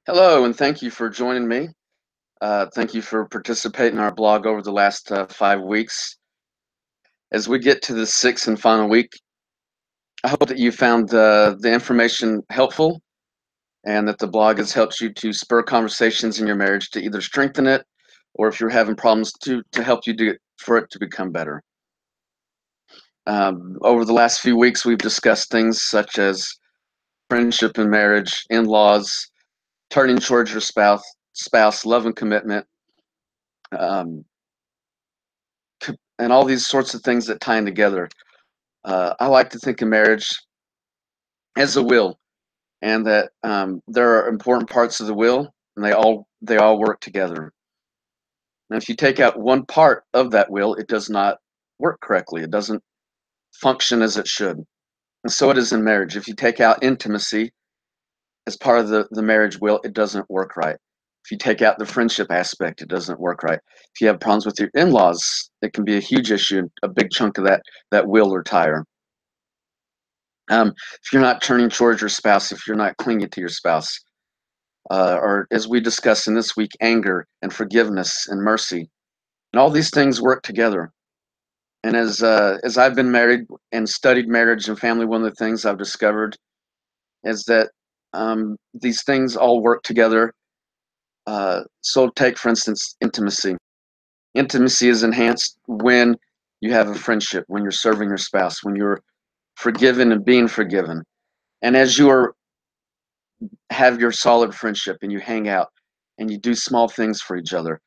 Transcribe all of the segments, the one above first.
Hello, and thank you for joining me. Thank you for participating in our blog over the last 5 weeks. As we get to the sixth and final week, I hope that you found the information helpful and that the blog has helped you to spur conversations in your marriage to either strengthen it or if you're having problems to help you for it to become better. Over the last few weeks, we've discussed things such as friendship and marriage, in-laws, turning towards your spouse, love and commitment, um, and all these sorts of things that tie in together. I like to think of marriage as a will, and that there are important parts of the will, and they all work together. And if you take out one part of that will, it does not work correctly. It doesn't function as it should. And so it is in marriage. If you take out intimacy as part of the marriage will, it doesn't work right. If you take out the friendship aspect, it doesn't work right. If you have problems with your in-laws, it can be a huge issue, a big chunk of that will or tire. If you're not turning towards your spouse, if you're not clinging to your spouse, or as we discussed in this week, anger and forgiveness and mercy, and all these things work together. And as I've been married and studied marriage and family, one of the things I've discovered is that these things all work together. So take, for instance, intimacy. Intimacy is enhanced when you have a friendship, when you're serving your spouse, when you're forgiven and being forgiven. And as you have your solid friendship and you hang out and you do small things for each other,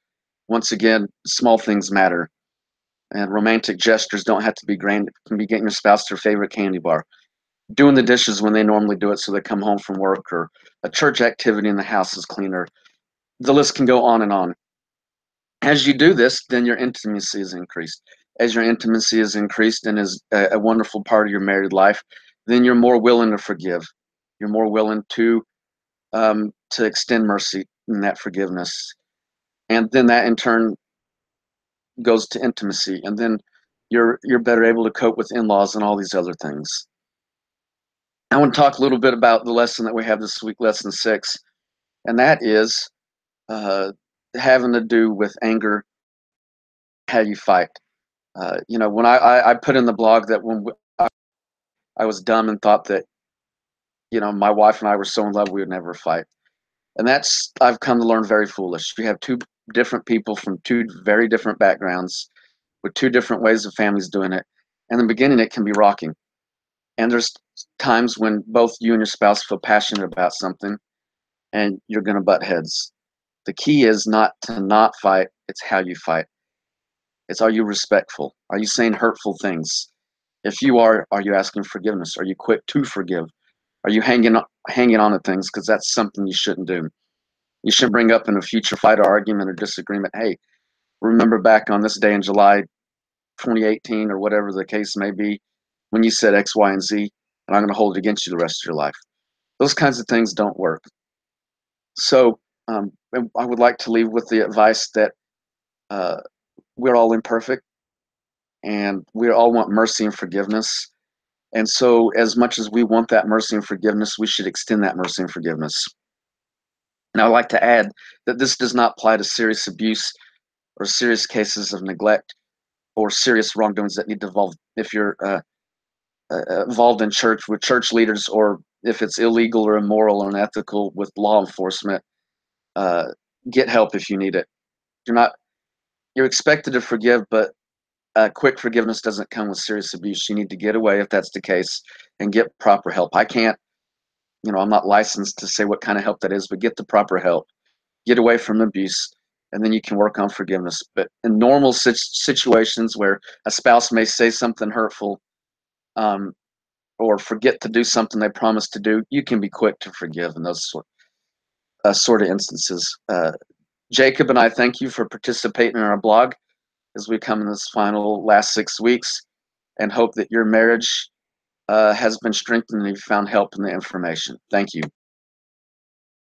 once again, small things matter. And romantic gestures don't have to be grand. It can be getting your spouse their favorite candy bar, doing the dishes when they normally do it so they come home from work, or a church activity in the house is cleaner. The list can go on and on. As you do this, then your intimacy is increased. As your intimacy is increased and is a wonderful part of your married life, then you're more willing to forgive. You're more willing to extend mercy and that forgiveness. And then that in turn goes to intimacy. And then you're better able to cope with in-laws and all these other things. I want to talk a little bit about the lesson that we have this week, lesson 6, and that is uh, having to do with anger, how you fight. When I put in the blog that I was dumb and thought that, my wife and I were so in love we would never fight. And that's, I've come to learn, very foolish. You have two different people from two very different backgrounds with two different ways of families doing it. And in the beginning, it can be rocking. And there's times when both you and your spouse feel passionate about something and you're going to butt heads. The key is not to not fight, it's how you fight. It's, are you respectful? Are you saying hurtful things? If you are you asking forgiveness? Are you quick to forgive? Are you hanging on to things? Because that's something you shouldn't do. You should bring up in a future fight or argument or disagreement, hey, remember back on this day in July 2018 or whatever the case may be, when you said X, Y, and Z, and I'm going to hold it against you the rest of your life. Those kinds of things don't work. So I would like to leave with the advice that uh, we're all imperfect and we all want mercy and forgiveness. And so, as much as we want that mercy and forgiveness, we should extend that mercy and forgiveness. And I'd like to add that this does not apply to serious abuse or serious cases of neglect or serious wrongdoings that need to involve, if you're involved in church with church leaders, or if it's illegal or immoral or unethical with law enforcement. uh, get help if you need it. You're expected to forgive, but quick forgiveness doesn't come with serious abuse. You need to get away if that's the case and get proper help. I can't, I'm not licensed to say what kind of help that is, but get the proper help. Get away from abuse, and then you can work on forgiveness. But in normal situations where a spouse may say something hurtful, um, or forget to do something they promised to do, you can be quick to forgive in those sort of instances. Jacob and I thank you for participating in our blog as we come in this final last 6 weeks, and hope that your marriage has been strengthened and you found help in the information. Thank you.